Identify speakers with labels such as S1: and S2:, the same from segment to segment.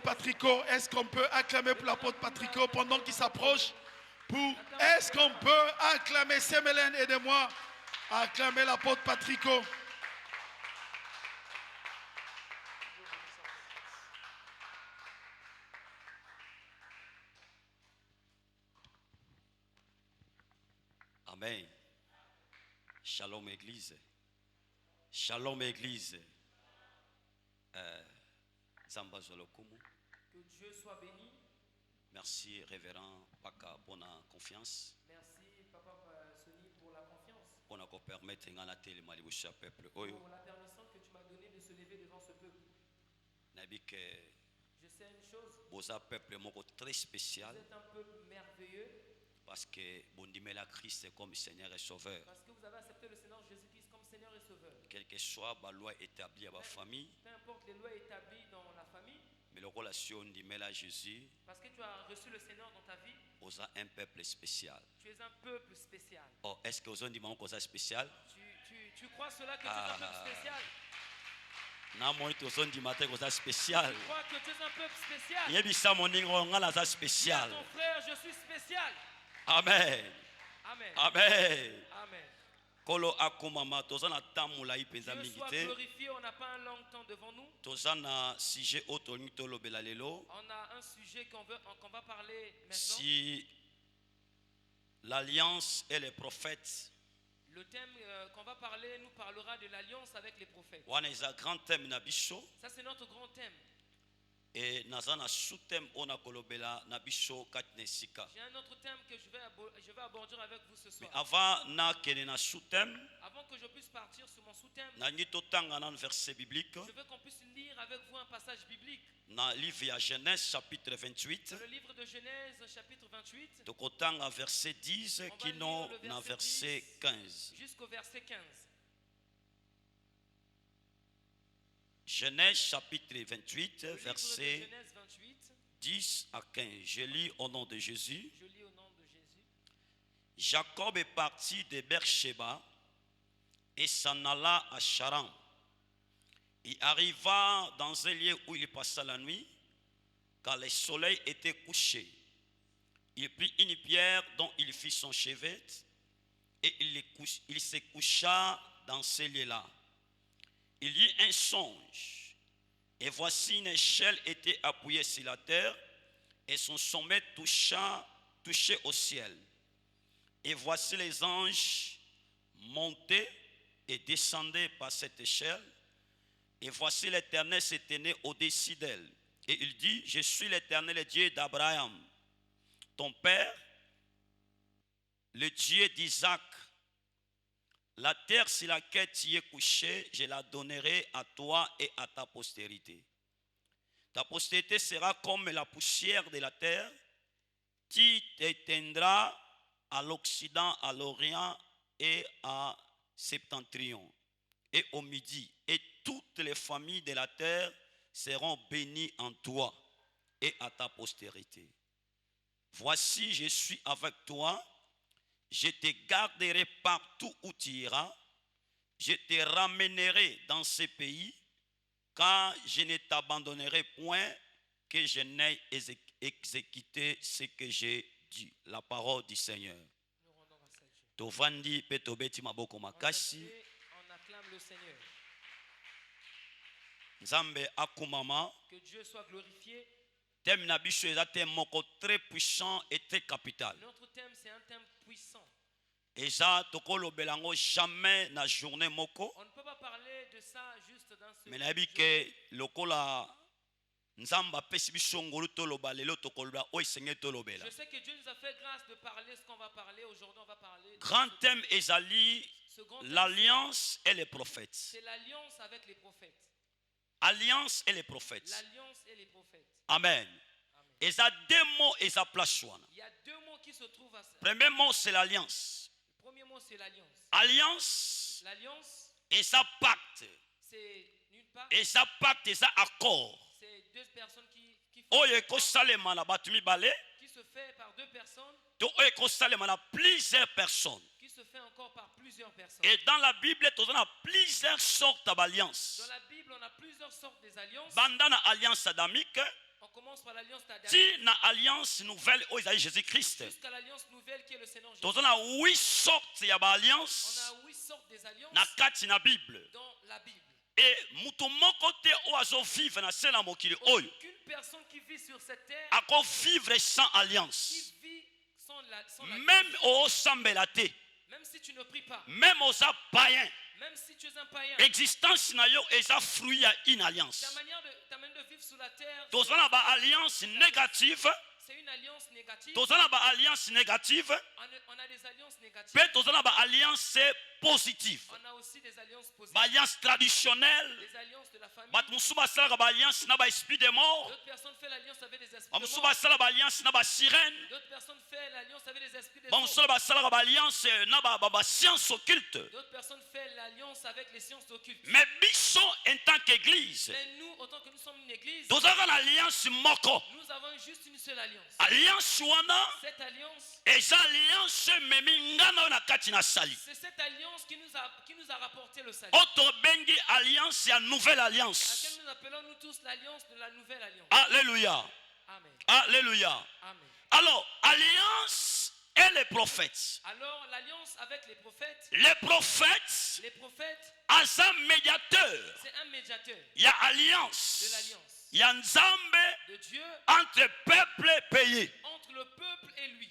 S1: Patrico. Est-ce qu'on peut acclamer pour l'apôtre Patrico pendant qu'il s'approche? Est-ce qu'on peut acclamer Semélène? Aidez-moi à acclamer l'apôtre Patrico.
S2: Amen. Shalom Église. Shalom Église. Zamba Zolokumu.
S3: Que Dieu soit béni.
S2: Merci Révérend Paka pour la confiance.
S3: Merci Papa Sony pour la confiance.
S2: Pour la permettre de peuple.
S3: Pour la permission que tu m'as donnée de se lever devant ce peuple. Je sais une chose.
S2: Vous êtes un peuple très spécial.
S3: Vous êtes un peuple merveilleux.
S2: Parce que la Christ comme Seigneur et Sauveur.
S3: Parce que vous avez accepté le Seigneur Jésus-Christ comme Seigneur et Sauveur.
S2: Quelle que soit la loi établie à la famille.
S3: Peu importe les lois établies dans la famille.
S2: Mais la relation de Jésus.
S3: Parce que tu as reçu le Seigneur dans ta vie.
S2: Vous êtes un peuple spécial.
S3: Tu es un peuple spécial.
S2: Oh, est-ce que vous avez dit que vous êtes spécial?
S3: Tu crois cela que tu es un peuple spécial?
S2: Non, moi, tu es un spécial.
S3: Je crois que tu es un peuple spécial.
S2: Il y a spécial.
S3: Ton frère, je suis spécial.
S2: Amen.
S3: Amen.
S2: Amen.
S3: Amen.
S2: Kolo akumama tozana tamula ipenza
S3: Dieu soit
S2: mingite.
S3: glorifié, on n'a pas un long temps devant nous.
S2: Tozana sujet otoni tolobela lelo.
S3: On a un sujet qu'on va parler maintenant.
S2: Si l'alliance et les prophètes.
S3: Le thème qu'on va parler nous parlera de l'alliance avec les prophètes.
S2: Wana is a grand thème na biso.
S3: Ça c'est notre grand thème.
S2: Et nazana sous-thème ona kolobela na biso katnesika.
S3: J'ai un autre thème que je vais aborder avec vous ce soir.
S2: Mais avant na kene na sous-thème.
S3: Avant que je puisse partir sur mon sous-thème.
S2: Na nyito tanga na verset biblique.
S3: Je veux qu'on puisse lire avec vous un passage biblique.
S2: Dans le livre de Genèse chapitre 28.
S3: Dans le livre de Genèse chapitre 28.
S2: Tokotanga verset 10 qui non na verset 15.
S3: Jusqu'au verset 15.
S2: Genèse chapitre 28 verset
S3: 28,
S2: 10 à 15. Je lis au nom de Jésus.
S3: Je lis au nom de Jésus.
S2: Jacob est parti de Beersheba et s'en alla à Charan. Il arriva dans un lieu où il passa la nuit, car le soleil était couché. Il prit une pierre dont il fit son chevet et il se coucha dans ce lieu-là. Il y eut un songe, et voici une échelle était appuyée sur la terre, et son sommet touchait au ciel. Et voici les anges montaient et descendaient par cette échelle, et voici l'Éternel se tenait au-dessus d'elle. Et il dit, je suis l'Éternel, le Dieu d'Abraham, ton père, le Dieu d'Isaac. La terre sur laquelle tu es couché, je la donnerai à toi et à ta postérité. Ta postérité sera comme la poussière de la terre, qui t'éteindra à l'Occident, à l'Orient et à Septentrion et au Midi. Et toutes les familles de la terre seront bénies en toi et à ta postérité. Voici, je suis avec toi. Je te garderai partout où tu iras. Je te ramènerai dans ce pays, car je ne t'abandonnerai point que je n'aie exécuté ce que j'ai dit. La parole du Seigneur.
S3: Nous rendons grâce à Dieu.
S2: Tovandi petobeti maboko makasi.
S3: On acclame le Seigneur.
S2: Nzambe akumama.
S3: Que Dieu soit glorifié.
S2: Thème na biso eza thème moko très puissant et très capital.
S3: Notre thème c'est un thème puissant.
S2: Eza tokolobelango jamais na journée moko.
S3: On ne peut pas parler de ça juste dans ce.
S2: Mais nabi ke lokola nzamba pesi biso ngolu toloba lelo tokoloba o isenge tolobela.
S3: Je sais que Dieu nous a fait grâce de parler ce qu'on va parler aujourd'hui. On va parler.
S2: Grand thème ezali l'alliance et les prophètes.
S3: C'est l'alliance avec les prophètes.
S2: Alliance et les prophètes.
S3: L'alliance et les prophètes.
S2: Amen. Et ça deux mots et ça place.
S3: Il y a deux mots qui se trouvent à ça.
S2: Premier mot c'est l'alliance.
S3: Le premier mot c'est l'alliance.
S2: Alliance.
S3: L'alliance.
S2: Et ça pacte.
S3: C'est une part.
S2: Et ça pacte et ça accord.
S3: C'est deux personnes qui font.
S2: Qui
S3: se fait par deux personnes.
S2: Plusieurs personnes.
S3: Qui se fait encore par plusieurs personnes.
S2: Et dans la Bible, on a plusieurs sortes d'alliances.
S3: Dans la Bible, on a plusieurs sortes d'alliances.
S2: Bandana alliance adamique.
S3: On commence par l'alliance d'Adam
S2: ti na alliance nouvelle oyo ezali Jésus-Christ.
S3: jusqu'à l'alliance nouvelle qui est le Seigneur Jésus.
S2: Tozana 8 sortes ya
S3: On
S2: baalliance
S3: a 8 sortes des alliances
S2: na kati na Bible.
S3: dans la Bible.
S2: Et mutu moko te oyo azovivre na se na mokili oyo
S3: Aucune personne qui vit sur cette terre
S2: akovivre sans
S3: qui
S2: alliance.
S3: vit sans la
S2: Même osambela te,
S3: même si tu ne pries pas,
S2: même oza païen,
S3: même si tu es un païen,
S2: existence na yo eza fruit ya une alliance.
S3: ta manière de vivre sur la terre,
S2: Tozana ba alliance négative,
S3: c'est une alliance négative.
S2: tozana ba alliance négative,
S3: On a des alliances négatives.
S2: pe tozana ba alliance positive.
S3: On a aussi des alliances positives.
S2: Ba alliance traditionnelle,
S3: Les alliances de la famille.
S2: bato mosusu basalaka ba alliance na ba esprit de mort,
S3: D'autres personnes font l'alliance avec des esprits de
S2: bamosusu
S3: mort.
S2: basala ba alliance na ba sirène,
S3: D'autres personnes font l'alliance avec des esprits de
S2: bamosusu basalaka ba alliance na ba science occulte.
S3: D'autres personnes font l'alliance avec les sciences occultes.
S2: Mais biso en tant qu'église,
S3: Mais nous, autant que nous sommes une église,
S2: tozalaka na alliance moko.
S3: nous avons juste une seule alliance.
S2: Alliance wana
S3: Cette alliance,
S2: eza alliance memi ngana oyo na kati na sali.
S3: c'est cette alliance qui nous a rapporté le salut.
S2: Oyo tobengi alliance ya nouvelle
S3: À
S2: alliance.
S3: laquelle nous appelons nous tous l'alliance de la nouvelle alliance.
S2: Alléluia.
S3: Amen.
S2: Alléluia.
S3: Amen.
S2: Alors, alliance et les prophètes.
S3: Alors, l'alliance avec les prophètes,
S2: Les prophètes,
S3: aza
S2: médiateur.
S3: c'est un médiateur
S2: Il y a
S3: de
S2: alliance.
S3: l'alliance
S2: Il y a nzambe
S3: de Dieu
S2: entre peuple et pays.
S3: entre le peuple et lui.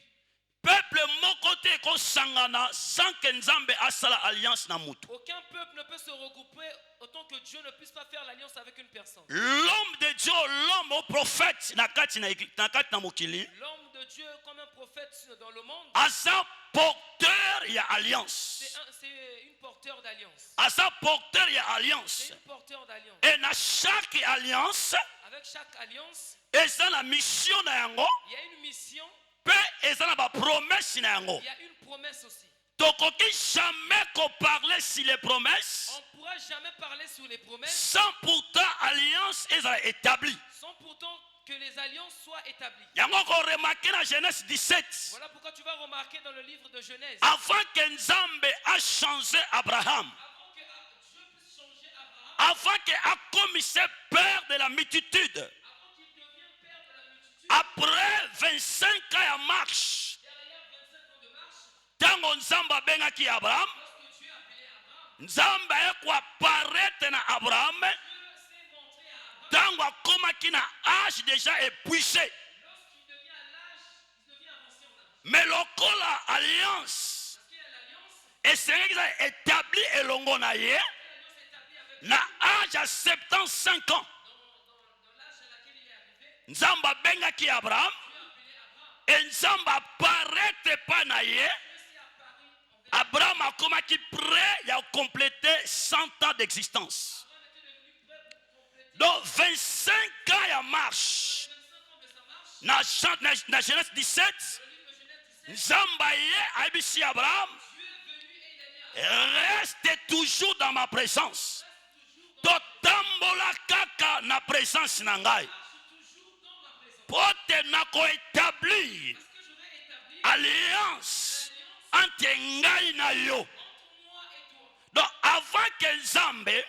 S2: Peuple moko te ekosangana sans que nzambe asala alliance na mutu.
S3: Aucun peuple ne peut se regrouper autant que Dieu ne puisse pas faire l'alliance avec une personne.
S2: L'homme de Dieu, l'homme au prophète na kati na mokili,
S3: L'homme de Dieu comme un prophète dans le monde,
S2: asa porteur ya alliance.
S3: c'est une porteur d'alliance.
S2: Asa porteur ya
S3: C'est
S2: alliance.
S3: une porteur d'alliance.
S2: Et na chaque alliance,
S3: Avec chaque alliance,
S2: eza na mission na yango,
S3: il y a une mission,
S2: pe eza na ba promesse na yango.
S3: il y a une promesse aussi.
S2: Tokoki jamais qu'on parler sur les promesses
S3: On ne pourra jamais parler sur les promesses
S2: sans pourtant alliance ezala établie.
S3: sans pourtant que les alliances soient établies.
S2: Yango ko remarquer na Genèse 17.
S3: Voilà pourquoi tu vas remarquer dans le livre de Genèse,
S2: Avant que Nzambe a changé Abraham,
S3: avant que Dieu puisse changer Abraham,
S2: avant qu'il a commis père de la multitude,
S3: avant qu'il devienne père de la multitude,
S2: après 25 ans de marche,
S3: derrière 25 ans de marche,
S2: tango Nzambe abengaki Abraham,
S3: lorsque Dieu a appelé Abraham,
S2: Nzambe ayeko apparaître na Abraham,
S3: Dieu s'est montré à Abraham.
S2: tango akomaki na âge déjà épuisé.
S3: Lorsqu'il devient à l'âge, il devient avancé en âge.
S2: Mais lokola alliance
S3: Parce qu'il y a l'alliance,
S2: esengaki eza établi elongo na ye
S3: l'alliance établie avec
S2: na âge ya 75 ans.
S3: dans l'âge à laquelle il est arrivé,
S2: Nzambe abengaki Abraham,
S3: Dieu a appelé Abraham.
S2: et Nzambe apparaître pa na ye.
S3: Dieu s'est apparu envers
S2: Abraham a commencé prêt à compléter 100 ans d'existence.
S3: Abraham, était devenu prêt pour compléter
S2: Donc 25 ans de marche.
S3: 25 ans de sa marche.
S2: Dans Genèse 17,
S3: Le livre de Genèse 17,
S2: Nzambaye Abisi Abraham
S3: Dieu est venu et il a dit à
S2: reste toujours dans ma présence. Totambola kaka na présence na ngai.
S3: toujours dans ma présence.
S2: Pote na ko établir
S3: Parce que j'aurais établi
S2: alliance entre ngai na yo.
S3: entre moi et toi.
S2: Donc avant que Nzambe
S3: Avant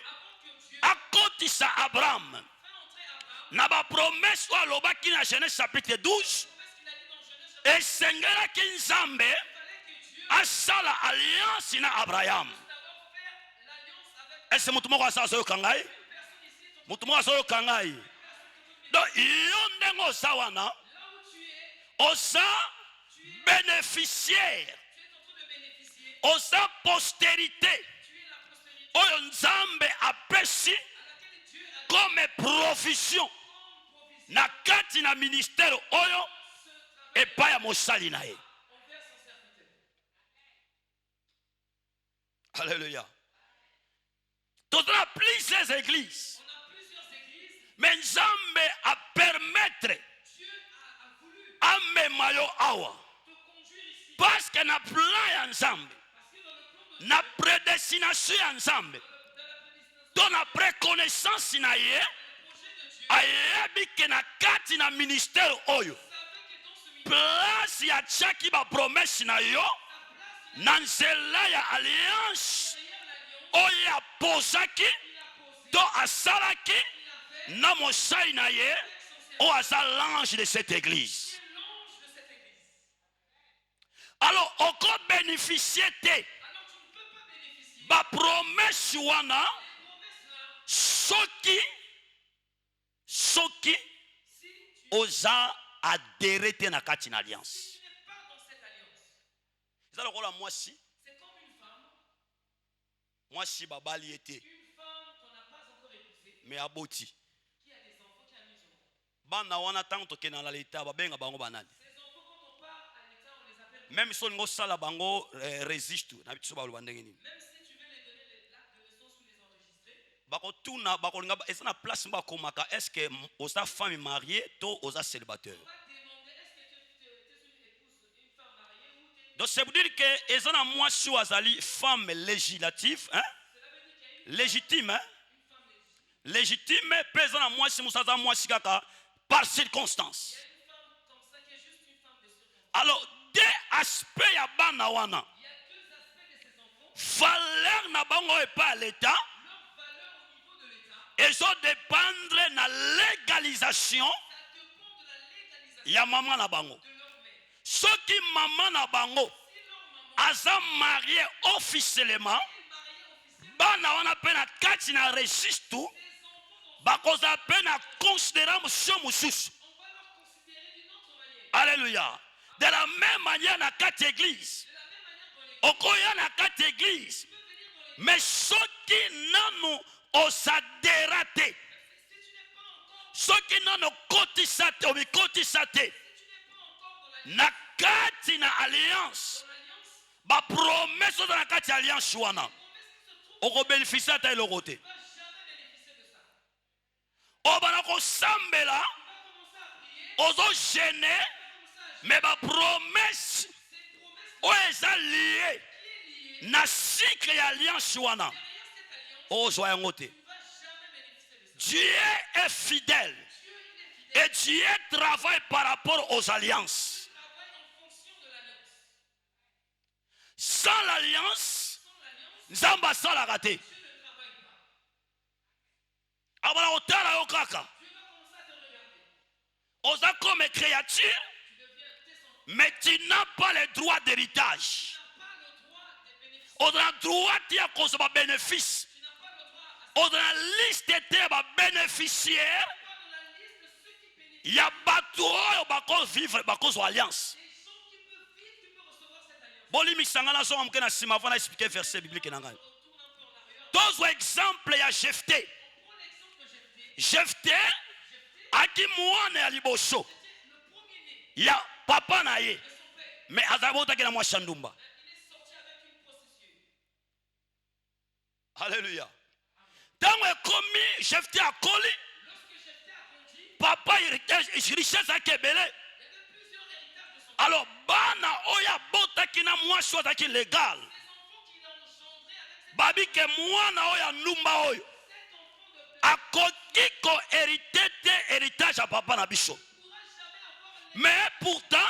S3: que Dieu
S2: akotisa Abraham
S3: fasse entrer Abraham,
S2: na ba promesse oyo alobaki na Genèse chapitre 12,
S3: parce qu'il a dit dans Genèse, il
S2: esengelaki Nzambe
S3: fallait que Dieu
S2: asala alliance na Abraham.
S3: d'abord faire l'alliance avec
S2: Ese mutu moko asala soyoka ngai?
S3: une personne ici.
S2: Mutu moko asoyoka ngai? Donc yo ndenge oza wana
S3: Là où tu es,
S2: oza bénéficiaire,
S3: tu es en train de bénéficier.
S2: oza postérité
S3: Tu es la prospérité
S2: oyo Nzambe apesi
S3: à laquelle Dieu a
S2: comme provision
S3: comme provision
S2: na kati na ministère oyo epai ya mosali na ye.
S3: envers son serviteur.
S2: Alléluia. Tozala plusieurs églises,
S3: On a plusieurs églises.
S2: mais Nzambe a permettre
S3: Dieu a voulu
S2: amema yo awa
S3: te conduire ici.
S2: parce que na plan ya Nzambe,
S3: Parce que dans le plan de
S2: na prédestination ya Nzambe,
S3: dans la prédestination,
S2: to na préconnaissance na ye,
S3: le projet de Dieu,
S2: ayebi ke na kati na ministère oyo
S3: savait que dans ce ministère,
S2: place ya tiaki ba promesse na yo na nzela ya alliance oyo apozaki to asalaki na mosali na ye au hasard l'ange de cette église.
S3: qui est l'ange de cette église.
S2: Alors, on peut bénéficier de
S3: Alors tu ne peux pas bénéficier
S2: la promesse wana
S3: des promesses là
S2: soki
S3: si tu
S2: oza adhéré te na kati na alliance.
S3: n'es pas dans cette alliance.
S2: Eza lokola mwasi,
S3: C'est comme une femme
S2: mwasi babali ete
S3: qu'on n'a pas encore épousée,
S2: me aboti.
S3: qui a des enfants, qui a mis son enfant.
S2: Bana wana tango tokenda na leta babenga bango banani.
S3: Ces enfants, quand on part à l'État, on les appelle.
S2: Même si on sala bango resiste na biso ba lobandenge nini.
S3: Même si tu veux les donner l'acte de naissance ou les enregistrer,
S2: Bakotuna bakolinga eza na place mba komaka, est-ce que oza femme mariée to oza célibataire.
S3: on va te demander est-ce que tu es une épouse, une femme mariée ou tu es une...
S2: Donc ça veut dire que eza na mwasi azali femme législative, hein?
S3: Cela veut dire qu'il y a une
S2: Légitime, hein?
S3: femme légitime.
S2: Légitime, présent à moi si Moussa moi si kaka par circonstance.
S3: Il y a une femme comme ça qui est juste une femme de circonstance.
S2: Alors deux aspects ya bana wana.
S3: Il y a deux aspects de ces enfants.
S2: Valeur na bango et pas l'état.
S3: Leur valeur au niveau de l'État,
S2: Et ça dépendre na légalisation
S3: ça dépend de la légalisation
S2: ya maman na bango.
S3: de leur mère.
S2: Ce qui maman na bango
S3: Si leur maman
S2: aza marié officiellement,
S3: est mariée officiellement,
S2: bana wana pe na kati na registre
S3: ces enfants, vont-
S2: bakoza pe na considération mosusu.
S3: on va leur considérer d'une autre manière.
S2: Alléluia. De la même manière na kati église.
S3: De la même manière dans l'église,
S2: Okoya na kati église.
S3: tu peux venir dans l'église,
S2: Mais soki nanu osadera te,
S3: si tu n'es pas encore,
S2: soki nanu okotisa te omikotisa te
S3: si tu n'es pas encore dans
S2: na kati na alliance,
S3: l'alliance,
S2: bapromese oza na kati ya alliance wana
S3: promesse qui se trouve,
S2: okobénéficie ata eloko te.
S3: tu ne vas jamais bénéficier de ça.
S2: Obana kosambela
S3: Tu vas commencer à prier,
S2: ozogene,
S3: tu vas commencer à
S2: me bapromese
S3: ces promesses
S2: oyo eza lie
S3: qui est liée
S2: na cycle ya alliance wana
S3: derrière cette alliance,
S2: ozwa yango te.
S3: tu ne vas jamais bénéficier de ça.
S2: Dieu est fidèle
S3: Dieu, il est fidèle,
S2: et Dieu travaille par rapport aux alliances.
S3: il travaille en fonction de l'alliance.
S2: Sans l'alliance,
S3: Sans l'alliance,
S2: nzambe asalaka te.
S3: Dieu ne travaille pas.
S2: abana kotala yo kaka
S3: Dieu va commencer à te regarder.
S2: oza comme créature
S3: Tu deviens descendant.
S2: mais tu n'as pas le droit d'héritage.
S3: Tu n'as pas le droit de bénéficier.
S2: oza na droit te ya kozwa babénéfice.
S3: Tu n'as pas le droit à
S2: oza na liste te ya babénéficiaire
S3: pas dans la liste de ceux qui bénéficient.
S2: ya bato oyo bakovivre bakozwa alliance.
S3: Les gens qui peuvent vivre, qui peuvent recevoir cette alliance.
S2: bolimisanga nazonga moke na nsima avant na expliquer verset biblique na ngai.
S3: On retourne un peu en arrière.
S2: tozwa exemple ya Jefte.
S3: On prend l'exemple de Jephthé.
S2: Jefte aki mwana ya liboso
S3: C'était le premier-né
S2: ya papa na ye
S3: de son père.
S2: mais azali botaki na mwasi ya ndumba.
S3: Il est sorti avec une prostituée.
S2: Alléluia. Ntango ekomi Jefte akoli
S3: Lorsque Jephthé a grandi,
S2: papa héritage richesse aki ebele.
S3: il y avait plusieurs héritages de son père.
S2: Alors bana oyo abotaki na mwasi oyo azalaki légal
S3: Les enfants qu'il a engendrés avec cet
S2: babi ke mwana oyo ya ndumba oyo
S3: enfant de père
S2: akoki kohérite te héritage ya papa na biso.
S3: ne pourra jamais avoir un
S2: Mais pourtant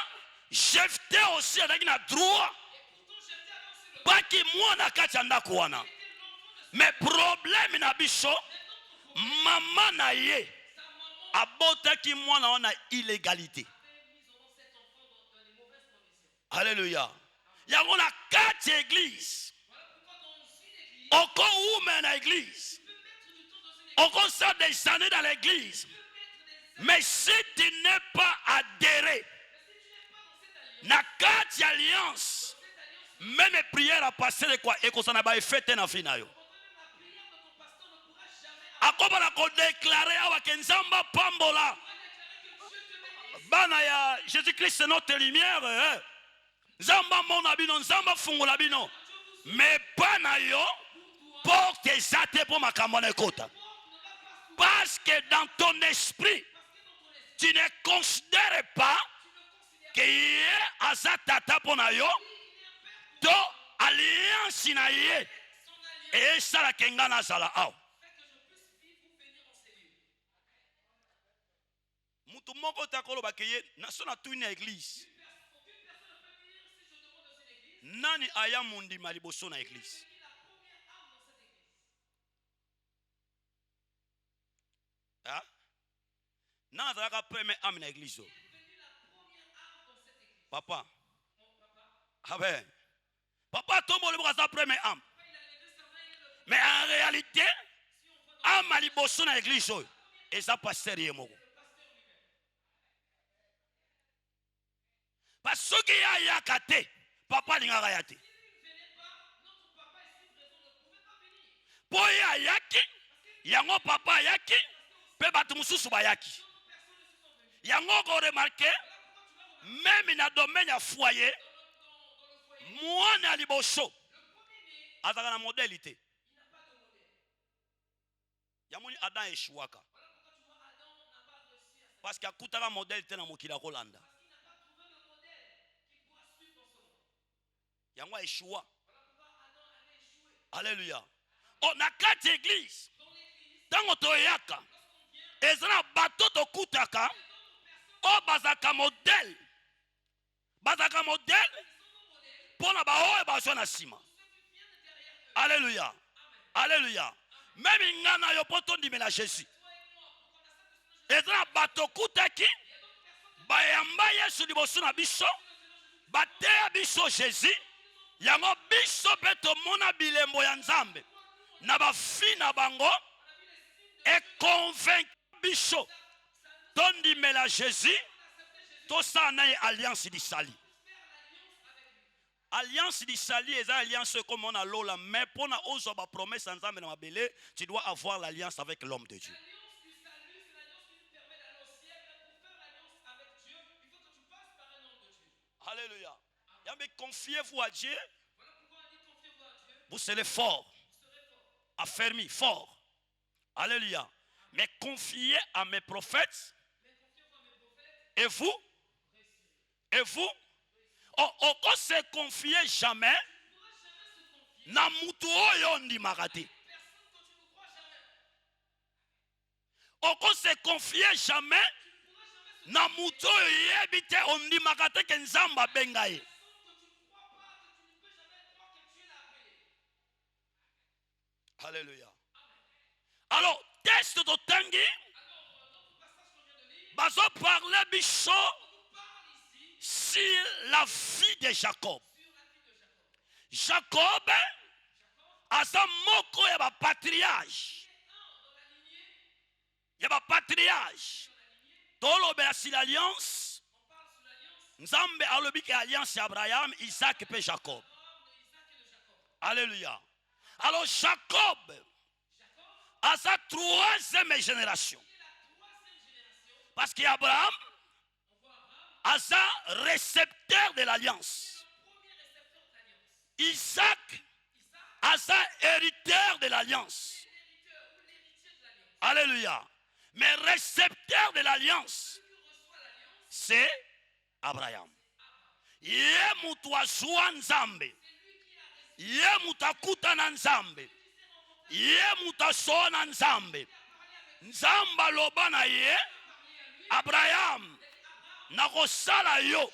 S2: Jefte aussi azalaki na droit
S3: Et pourtant, Jephthé avait aussi le
S2: baki mwana kati ya ndako wana.
S3: était l'enfant de
S2: Mais problème na biso mama na ye
S3: sa maman
S2: abotaki mwana wana illégalité.
S3: avait mis au monde cet enfant dans les mauvaises conditions.
S2: Alléluia. yango na kati ya église
S3: Voilà pourquoi dans une église,
S2: okowume na église
S3: tu peux mettre du temps dans une église,
S2: okosala des années dans l'église,
S3: tu peux mettre des
S2: mais si tu n'es pas adhéré
S3: Mais si tu n'es pas dans cette alliance,
S2: na kati ya alliance, même prière à passer de quoi ekozala ba effet te na vie na yo.
S3: pourtant même la prière de ton pasteur ne pourra jamais
S2: akobala kodéclare awa ke nzambe apambola
S3: pourra déclarer que Dieu te bénisse.
S2: bana ya Jésus Christ notre lumière nzambe amona bino nzambe afungola bino mais bana yo porte eza te mpo makambo na ekota. Parce que dans ton esprit tu ne considères pas que ye aza tata mpo na yo to alliance na ye esalaka nga nazala awa. Mutu moko takoloba ke ye naso na tuni na église nani aya mundima liboso na église. Nan azalaka premier âme na église. Papa. Ah ben. Papa tombe le bras premier âme. Mais en réalité, âme à liboso na église. Et ça pasteur yemoko. Parce que ya yakate, papa lingaka yate. Poya yaki, yango papa yaki, pe batu mususu bayaki. Yango ko remarqué, même na domaine ya foyer, mwana liboso, azaka na modélité. Yamoni Adam échouaka. Parce qu'il y a kutaka modélité na mokila kolanda. Yango échoua. Alléluia. Oh, na kati église. Tango toyaka. Ezana bato to kutaka. Oh, bazaka modèle. Bazaka modèle. Pona ba oh, bazwa na sima. Alléluia. Alléluia. Même ngana yo poto ndimela Jésus. Ezana bato kutaki. Bayamba Yesu liboso na biso. Bateya biso Jésus. Yango biso beto mona bilembo ya Nzambe. Na ba fi na bango. Et convaincu biso. Tondi mela Jésus. Tosa na alliance di sali. Alliance di sali est une alliance comme on a l'ola. Mais pour na ozo ba promesse Nzambe na mabele, tu dois avoir l'alliance avec l'homme de Dieu. Alléluia. Confiez-vous à Dieu. Vous serez fort. Affermi, fort. Alléluia. Mais confiez à mes prophètes. Et vous? Et vous? On ne se confie jamais. Na mutu oyo ndimaka te. On ne se confie jamais. Na mutu oyo yebite ondimaka te ke Nzamba benga ye. Alléluia. Alors, texte de Tangi, bazo parler bicho sur la vie de Jacob. Jacob a sa moko ya ba patriarche. Ya ba patriarche. Tolobela si l'alliance. Nzambe alobi ke alliance Abraham, Isaac et Jacob. Alléluia. Alors Jacob à sa troisième génération. Parce qu'Abraham a sa récepteur de l'alliance. Isaac a sa héritière de l'alliance. Alléluia. Mais récepteur de l'alliance, c'est Abraham. Ye mutwazua Nzambe. Ye mutakuta na Nzambe. Ye mutasona Nzambe. Nzamba loba na ye. Abraham nakosala yo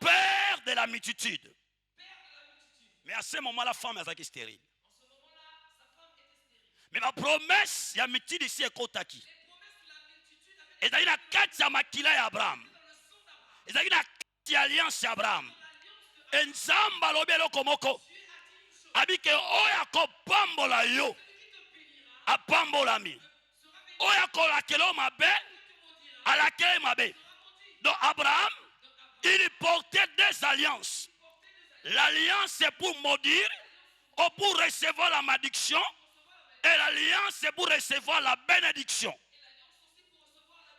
S2: père de la multitude. Mais à ce moment la femme est stérile. Mais la promesse ya multitude ici est kotaki. Et dans la kati ya makila ya Abraham. Et dans la kati ya alliance ya Abraham. Et Nzamba lobi eloko moko. Abike oya ko pambola yo. A pambolami. Oya ko lakelo mabe. À laquelle mabe. Donc Abraham, il portait des alliances. L'alliance c'est pour maudire ou pour recevoir la malédiction. Et l'alliance c'est pour recevoir la bénédiction.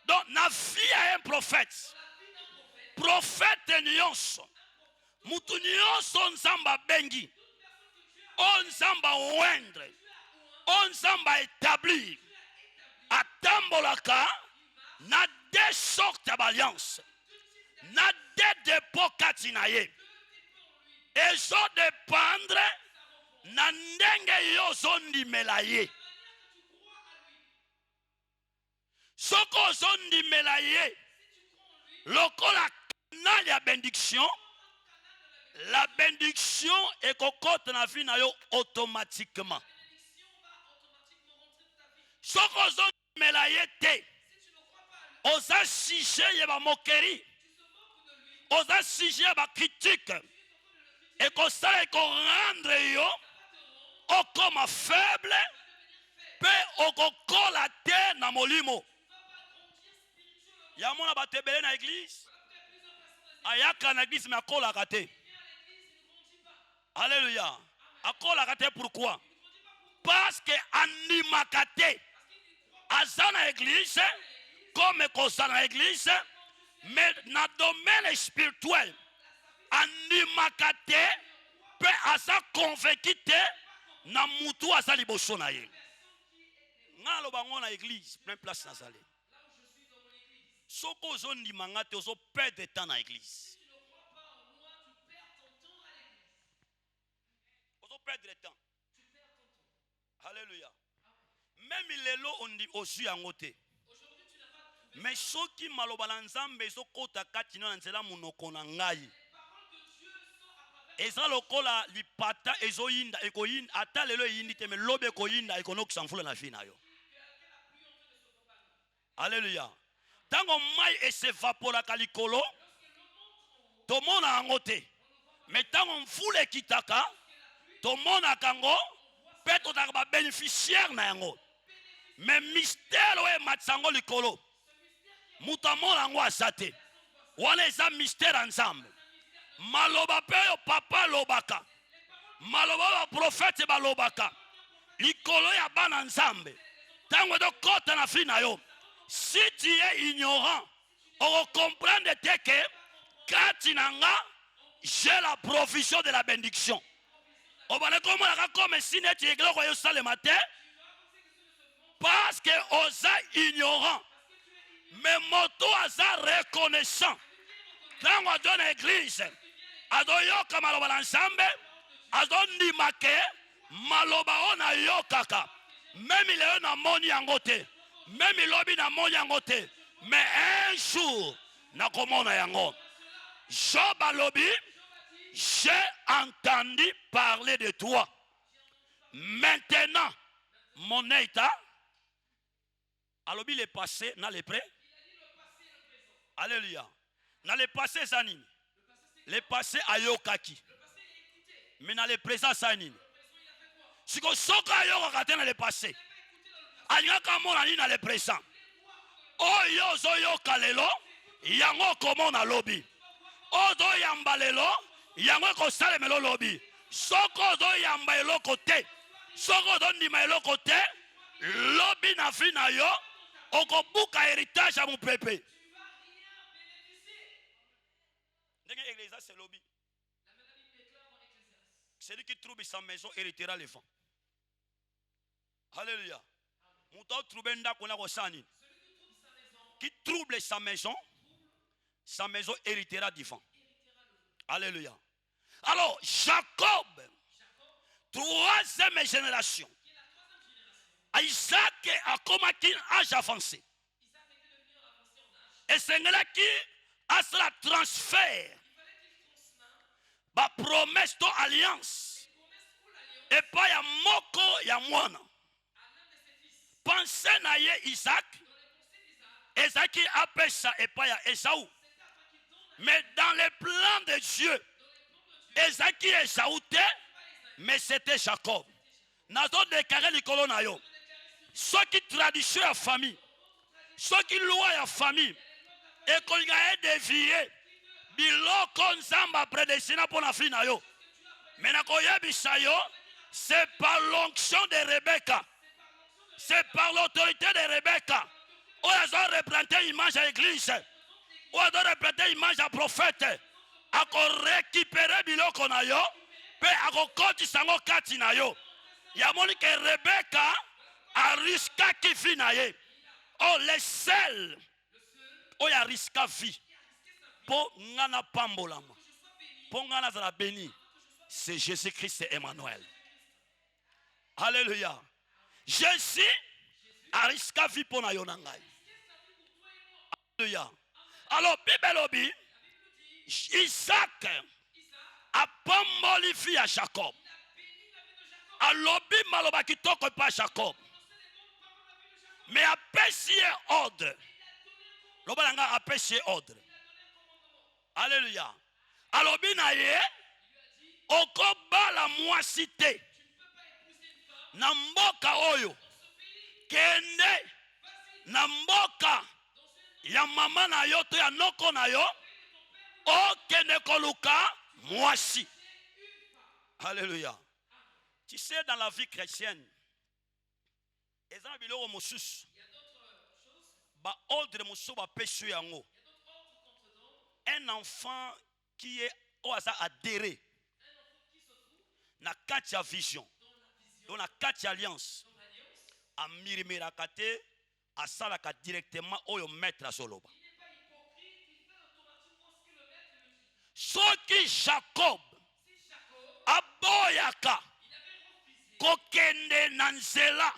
S2: Donc na vie a un prophète. Prophète nyonso. Mutu nyonso Nzamba bengi. On Nzamba wendre. On Nzamba établir. Atambolaka. Na deux sortes d'alliances. Na deux dépôts katinaye. Et zo dépendre. Na ndenge yo zondi melaye. Soko zondi melaye. Lokola canal ya bénédiction. La bénédiction est cocotte na vie na yo automatiquement. Soko zondi melaye te. oza sujet ya ba moquerie, oza sujet ya ba critique, et que ça est rendre yo okoma faible, pe okokola te na molimo. Ya mona batebele na église, ayaka na église mais akola kate. Alléluia. Akola kate pourquoi? Parce que animaka te. Aza na église, comme koza na église, mais na domaine spirituel, animaka te, pe aza convaincu te, na mutu aza liboso na ye. Nga lo bango na église, plein place na zale. Soko zo ndimanga te, ozo perdre temps na église. Ozo perdre temps. Alléluia. Même lelo ondi osu yango te. Mais soki maloba na Nzambe ezokota kati na nzela monoko na ngai. Eza lokola lipata ezoyinda ekoyinda ata lelo yindi te, mais lobe ekoyinda ekonokisa mfula na vie na yo. Alléluia. Tango mai esevaporaka likolo, tomona yango te. Mais tango mfula ekitaka, tomona kango, pe totaka ba bénéficiaire na yango. Mais mystère oye matsango likolo, mutamona yango asate. Wana eza mystère ensemble. Maloba pe yo papa lobaka, maloba ba prophète balobaka, likolo ya bana nzambe. Tango do kota na fi na yo. Si tu es ignorant, on comprend que Katinanga, j'ai la provision de la bénédiction. On va le comprendre comme si tu es le matin, parce que osa ignorant, mais moto asa reconnaissant. Quand on donne l'église, adoyoka maloba ensemble, adondimake maloba ona yokaka, même il est na moni angote. Même il lobby na moni yango te, mais un jour na komona yango. Job a lobby, j'ai entendu parler de toi. Maintenant, mon état, a lobby le passé, na le prêt. Alléluia. Na le passé zanini. Le passé ayokaki. Mais na le présent zanini. Si ko soka ayokaka na le passé. Aliaka mona ni na le présent. Oyo zo yoka lelo, yango komona lobi. Odo yamba lelo, yango ko sale melo lobi. Soko do yamba eloko te. Soko do ndima eloko te. Lobi na fi na yo, okobuka héritage a mon pepe. Ndenge église c'est lobi. Celui qui trouve sa maison héritera le vent. Alléluia. Qui trouble sa maison héritera du vent. Alléluia. Alors, Jacob, troisième génération. Isaac a commencé un âge avancé. Et c'est là qui a cela transfert. La promesse d'alliance. Et pas ya moko ya mwana. Pensez na ye Isaac, Isaac appelle ça et pas ya Esaü. Mais dans les plans de Dieu, Isaac et Esaü, mais c'était Jacob. Nazo déclaré likolo na yo. Ceux qui tradition ya famille, ceux qui loi ya famille, et qu'on a dévié, biloko nzamba prédestiné pour la fin na yo. Mais na koyebisa yo, c'est par l'onction de Rebecca. C'est par l'autorité de Rebecca. On a représenté l'image à l'église. On a représenté l'image à prophète. A récupérer biloko na yo. Pe a koti sango kati na yo. Ya moni que Rebecca a risqué qui fi na ye. Oh les seuls. Oh ya risqué vie. Po ngana pambolama. Po ngana zala béni. C'est Jésus-Christ et Emmanuel. Alléluia. Jésus a risqué vie pour na yonangai. Alléluia. Alors, Bible obi, Isaac a pamboli vie à Jacob. Alors, Bible maloba kitoko pas Jacob. Mais a payé ordre. Lobalanga apeshe ordre. Alléluia. Alobi na ye okobala mwasi te na mboka oyo kende na mboka ya mama na yo to ya noko na yo okende koluka mwasi. Alléluia. Tu sais, dans la vie chrétienne, un enfant qui est au hasard adhéré na katia vision, dans la katia alliance, a mirimirakate, a salaka directement au maître à soloba. Ce qui Jacob aboyaka kokende nanzela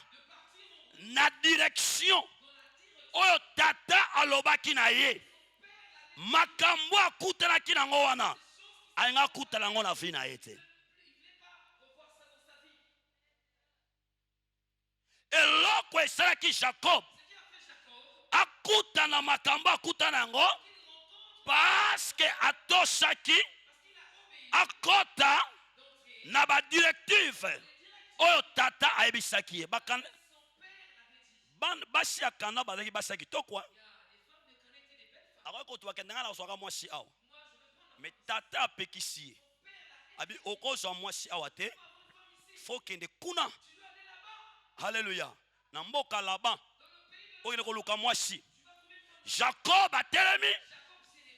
S2: na direction oyo tata alobaki na ye makambo akutanaki nango wana ayenga kutana nango na vie na ye te. Eloko esalaki Jacob akutana makambo akutana nango parce que atosaki akota na ba directive oyo tata ayebisaki ye bakana basi akana bazaki basi kitoko akoko tubakendanga na soka mwasi awa mais tata apekisi ye abi okozwa mwasi awa te faut kende kuna. Alléluia. Na mboka laba okende koluka mwasi. Jacob atelemi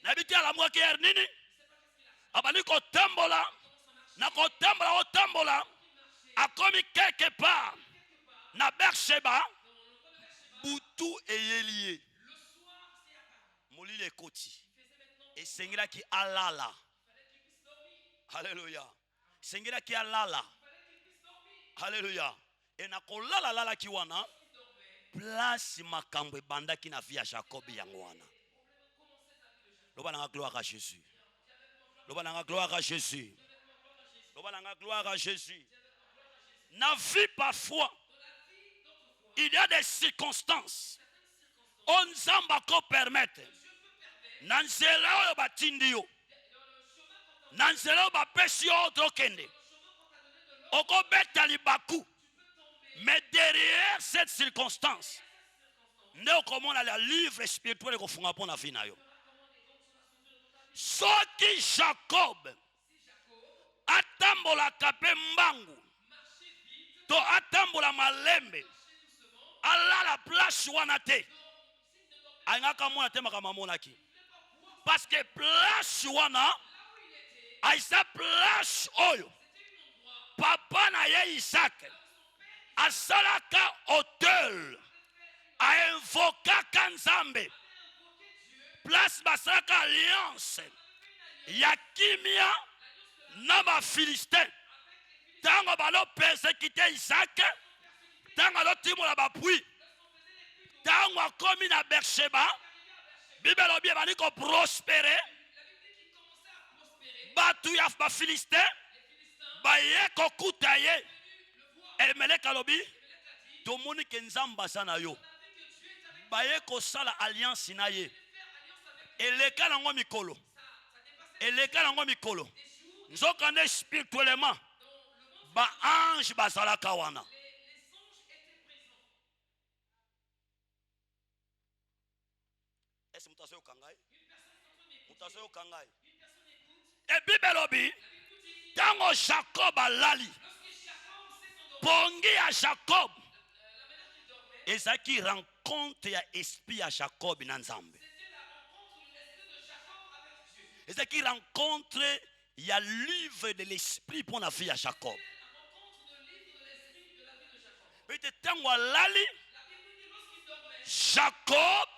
S2: na biti ala mwaki nini abali kotambola na kotambola otambola akomi quelque part na Beersheba butu eyeliye molile ekoti esengilaki alala. Alléluia. Sengilaki alala. Alléluia. Et na kolala lala ki wana place makambo ebandaki na vie ya Jacob yango wana. Loba na gloire à Jésus. Loba na gloire à Jésus. Loba na gloire à Jésus. Na vie parfois il y a des circonstances on nzamba ko permettre na nzela oyo batindi yo na nzela oyo bapesi yo okende okobeta libaku. Mais derrière cette circonstance, nous commençons le livre spirituel que nous avons fait. Ce qui Jacob atambola kape mbangu to atambola malembe ala la place wanate angaka mona te makamamona ki parce que place wana aisa place oyo papa na ye Isaac asalaka hôtel a invokaka Nzambe place basalaka alliance ya kimia na ba Philistin tango balo persécuter Isaac tango alo timola bapui tango akomi na Beersheba Bible obi bani ko prospérer batu ya ba Philistin baye kokuta ye. Elimeleki alobi tomoni ke Nzamba sana yo baye kosala alliance na ye eleka nango mikolo nzokande spirituellement ba ange bazalaka wana. Est-ce mutaso kangai e Bible obi tango Jacob alali pongi à Jacob ezaki rencontre ya esprit à Jacob na Nzambe ezaki rencontre ya livre de l'esprit pour la vie à Jacob peut-être tango alali Jacob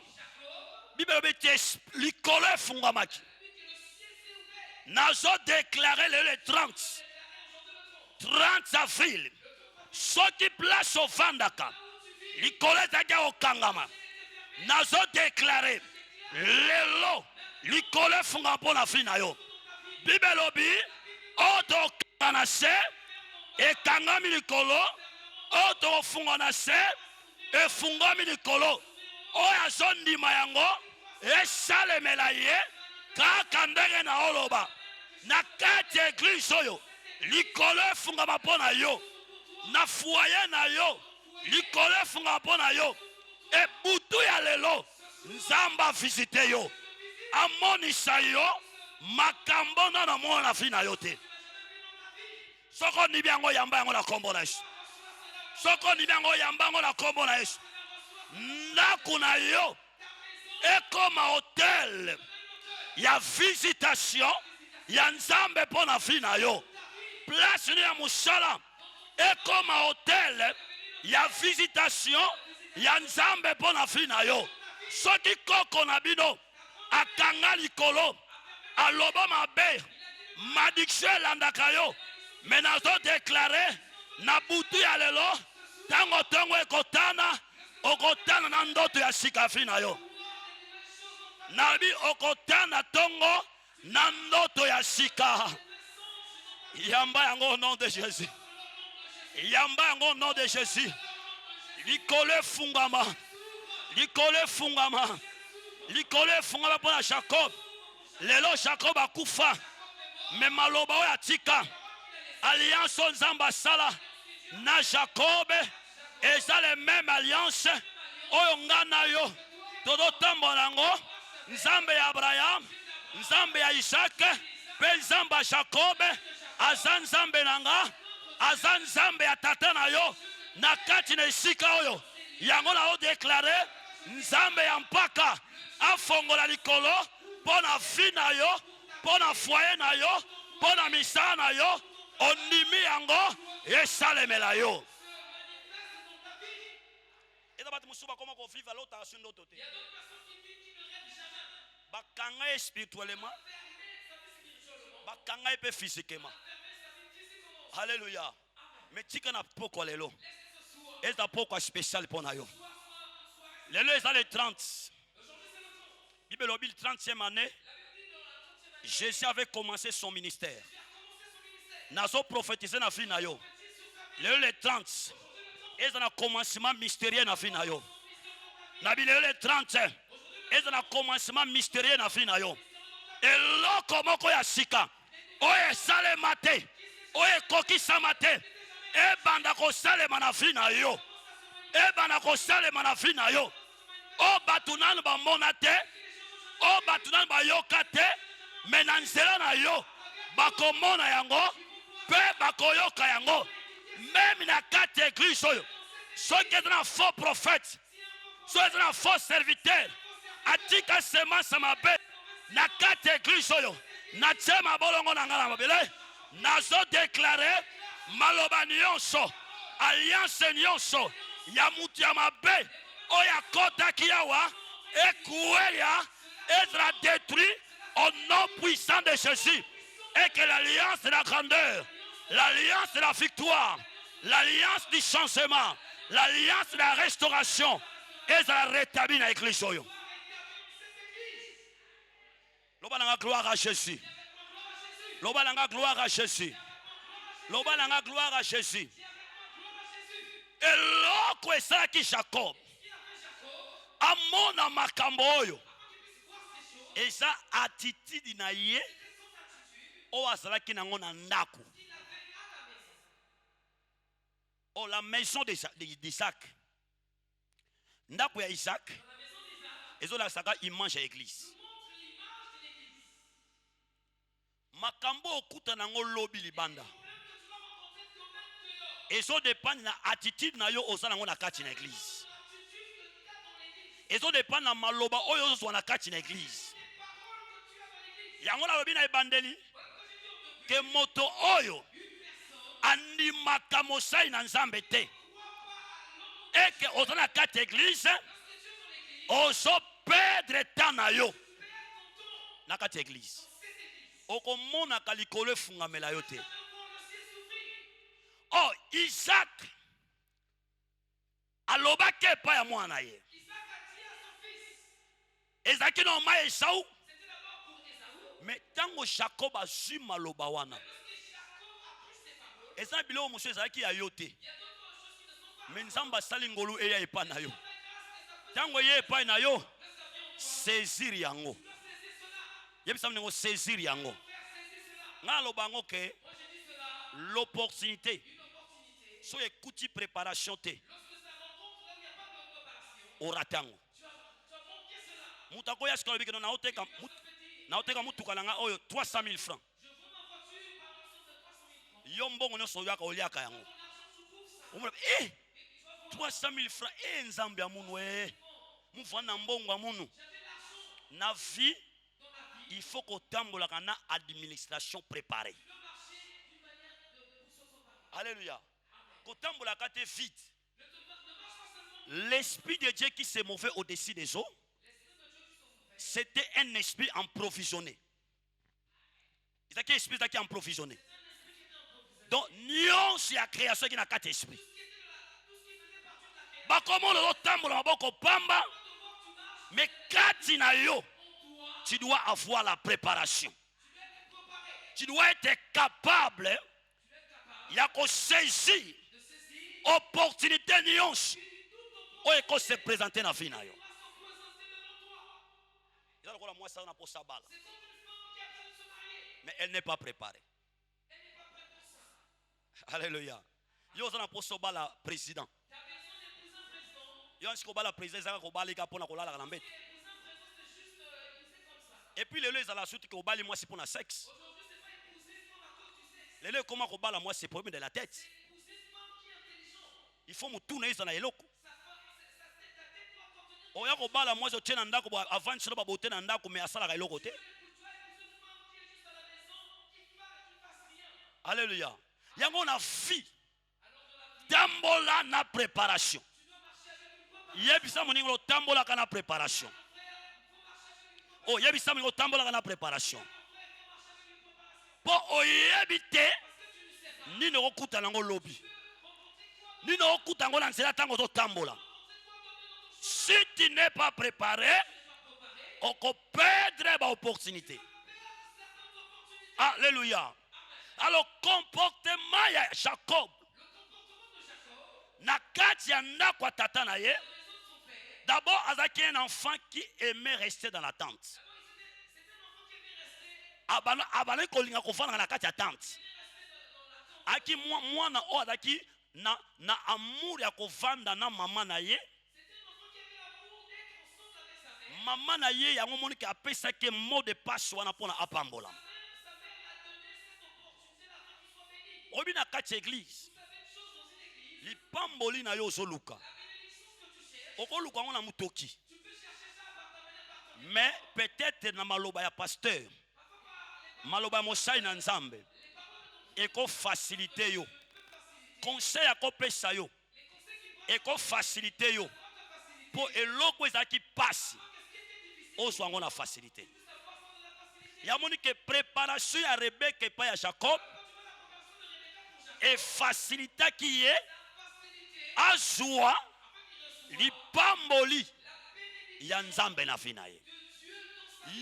S2: Bible bete likolo efungamaki nazo déclarer le 30 avril ce qui place au Vandaka, l'icole d'Aga au Kangama, nazo déclaré, l'élo, l'icole fungapon la finayo, Bibelobi, auto kanase, et Kangami l'icolo, auto funganase, et fungami l'icolo, oya zondi mayango, esalemela ye kaka ndenge na oloba na kati ya eglise oyo likolo efungama mpo na yo na foyer na yo likolo efungama mpo na yo ebutu ya lelo nzambe avisite yo amonisa yo makambo na mona na fi na yo te soko ni biango yamba yango na kombo na Yesu soko ni biango yamba yango na kombo na Yesu ndako na yo ekoma hotel ya visitation ya nzambe mpo na fi na yo place ni ya musala ekoma hotel ya visitation ya nzambe mpo na fi na yo soki koko na bino akanga likolo aloba mabe madiction elandaka yo me nazodeklare na butu ya lelo ntango ntongo ekotana okotana na ndoto ya sika fi na yo nabi okotana tongo na ndoto ya sika yamba yango au nom de Jésus yamba yango au nom de Jésus likolo efungama likolo efungama likolo efungama mpo na Jacob lelo Jacob akufa me maloba oyo atika alliance oyo nzambe asala na Jacob eza le même alliance oyo nga na yo tozotambola yango nzambe ya Abraham nzambe ya Isaac mpe nzambe ya Jacob aza nzambe na nga aza nzambe ya tata na yo na kati na esika oyo yango na odeklare nzambe ya mpaka afongola likolo mpo na fi na yo mpo na foyer na yo mpo na misala na yo ondimi yango esalemela yo eza bato mosusu bakoma kovivre alotaka su ndoto te bakanga ye spirituellement bakanga ye mpe physiquement halleluya me tika na pokwa lelo eza pokwa spécial mpo na yo lelo eza le 30 Bible elobi 30e année Jésus avait commencé son ministère nazo prophétiser na fi na yo lelo le 30 eza na commencement mystérieux na fi na yo na bilelo le 30 eza na commencement mystérieux na fi na yo eloko moko ya sika oyo esalema te oyo ekokisama te ebanda kosalema na fi na yo ebanda kosalema na fi na yo o bato nanu bamona te o bato nanu bayoka te me na nzela na yo bakomona yango mpe bakoyoka yango meme na kati ya eglise oyo soki eza na faux prophète soki eza na faux serviteur atika semence mabe na kati ya eglise oyo natie mabolongo na ngai na mabele nazodeklare maloba nyonso alliance nyonso ya mutu ya mabe oyo akotaki awa ekueya être détruit au nom puissant de Jésus et que l'alliance de la grandeur, l'alliance de la victoire, l'alliance du changement, l'alliance de la restauration et la rétablir dans l'église. Lobalanga gloire à Jésus. Lobalanga gloire à Jésus. Lobalanga gloire à Jésus. Et l'autre est ça qui Jacob. Amona makambo oyo. Et ça attitude na ye o azalaki nango na ndako. Oh, la maison d'Isaac. Ndako ya Isaac. Ezo la saka image ya église. Makambo okuta nango lobi libanda. Ezo dépend na attitude na yo oza nango na kati na église. Ezo dépend na maloba oyo ozo na kati na église. Yango la lobi na ebandeli ke moto oyo andimaka mosai na nzambe te eke oza na kati église ozo perdre temps na yo na kati église okomonaka likolo efungamela yo te. Oh, Isaac alobaki epai ya mwana ye ezalaki na oma Esau mais tango Jacob azwi maloba wana eza biloko mosusu ezalaki ya yo te mais nzambe asali ngolu eya epai na yo tango ye epai na yo saisir yango. Yebisa mnengo saisir yango. Nga lobango ke l'opportunité. So écoute préparation te. Oratango. Mutako ya skolo bikeno na oteka mutuka nanga oyo 300 000 francs. Yombongo no soyaka oliaka yango. 300 000 francs nzambe ya munu muvana mbongo ya munu. Na vie il faut qu'on tambola kana administration préparée. Alléluia. Qu'on tambola kate vite. L'esprit de Dieu qui s'est mauvais au-dessus des eaux, c'était un esprit emprovisionné. C'est un esprit qui est emprovisionné. Donc, nous, c'est la création qui n'a qu'à esprit. Bah, comment le tambola maboko pamba, mais quand tu dois avoir la préparation. Tu dois être capable de saisir l'opportunité nuance où se présenter dans la vie. Mais elle n'est pas préparée. Alléluia. Il y a un président. Il y a un président qui a et puis les gens à la suite qui ont balé moi c'est pour le sexe. Les gens comment qu'on balle moi c'est problème de la tête. Il faut me tourner dans la loko. On y a qu'on balle moi je tiens ndako avant de pas botter ndako mais à ça la loko côté. Alléluia. Yango na fi. Tambola na préparation. Yebisa moningo tambola kana préparation. Oh, il y a des tambola na préparation. Pour oyebite ni no kuta nango lobby. Ni no kuta ngo lancela tango to tambola. Si tu n'es pas préparé, on peut perdre ba opportunité. Alléluia. Alors comportement ya Jacob. Na kati ya ndako tata na ye. D'abord, Azaki est un enfant qui aimait rester dans la tente. Abale kolinga kofana na kati ya tente. Aki mwana o Azaki na amour ya kovanda na mama na ye. Mama na ye ya ngomoni ki apesa ke mot de passe wana pona apambola. Obi na kati église. Li pamboli na yo zoluka. Okoluka ngona mutoki. Mais peut-être na maloba ya pasteur. Maloba mosai na nzambe. Eko faciliter yo. Conseil à kopesa yo. Eko faciliter yo. Pour eloko ezaki passe. Ozo ngona facilité. Ya moni que préparation ya Rebecca pa ya Jacob et facilité qui est à joie li pamboli ya nzambe na fina ye.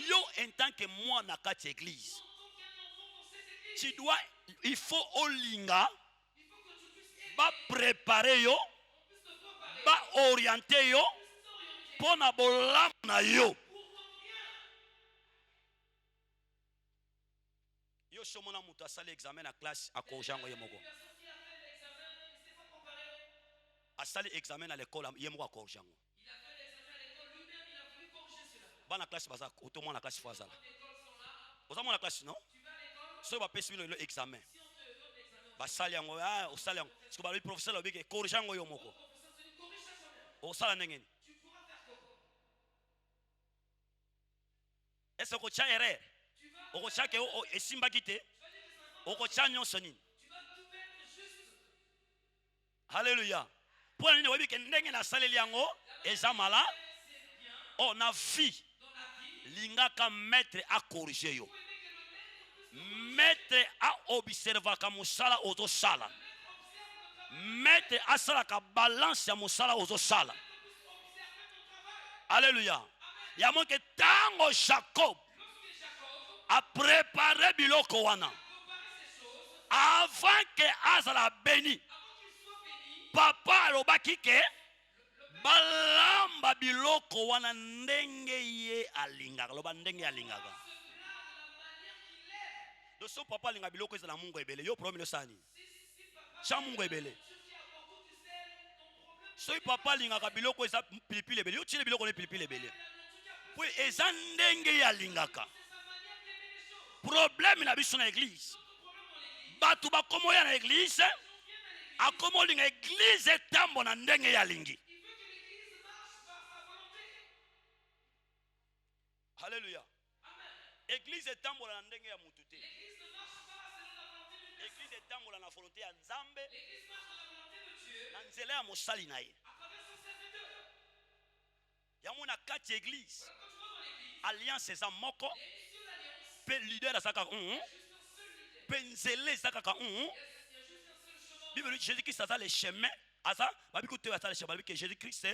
S2: Yo en tant que moi na kati église. Tu dois il faut olinga ba préparer yo ba orienter yo pour na bolam na yo. Yo somona muta sali examen na classe à kojango yemoko. A sali examen à l'école yemoko kojango.
S3: Il a fait l'examen à l'école lui-même, il a voulu corriger cela.
S2: Bana classe bazak automon na classe fazala. Oza mona classe non?
S3: Tu vas à l'école.
S2: So ba pesi le examen.
S3: Si on te donne l'examen.
S2: Ba sali yango o sali yango. Parce que ba le professeur lobi ke kojango yomoko.
S3: Le professeur te dit corrige ça toi-même.
S2: O sala ndengeni.
S3: Tu pourras faire comment?
S2: Est-ce que tu as erreur?
S3: Tu vas
S2: Okocha ke o esimba kite. Okocha nyonso nini?
S3: tu vas tout mettre juste.
S2: Alléluia. Pour nini webi ke ndenge na saleli yango ezamala
S3: C'est bien
S2: o na vie
S3: dans la vie.
S2: lingaka maître a corriger yo. Maître a observer ka musala ozo sala. Maître a sala ka balance ya musala ozo sala. Alléluia. Ya mon que tango Jacob a préparé biloko wana. Avant que Azala béni. Papa alobaki ke balamba biloko wana ndenge ye alingaka loba ndenge alingaka do so papa alinga biloko ezala mungu ebele yo problème sani cha mungu ebele so papa alingaka biloko eza pilipili ebele yo tile biloko ne pilipili ebele po eza ndenge ye alingaka problème na biso na église batu bakomoya na église akomolinga église etambo na ndenge ye alingi. Alléluia. Église est tambola na ndenge ya mutu te. Église est tambola na volonté ya Nzambe. Na nzela ya mosali na ye. Ya mona kati église. Alliance eza moko. Pe leader azaka pe nzela ezaka ka Bible dit Jésus-Christ a le chemin. Asa babi ko te asa le chemin que Jésus-Christ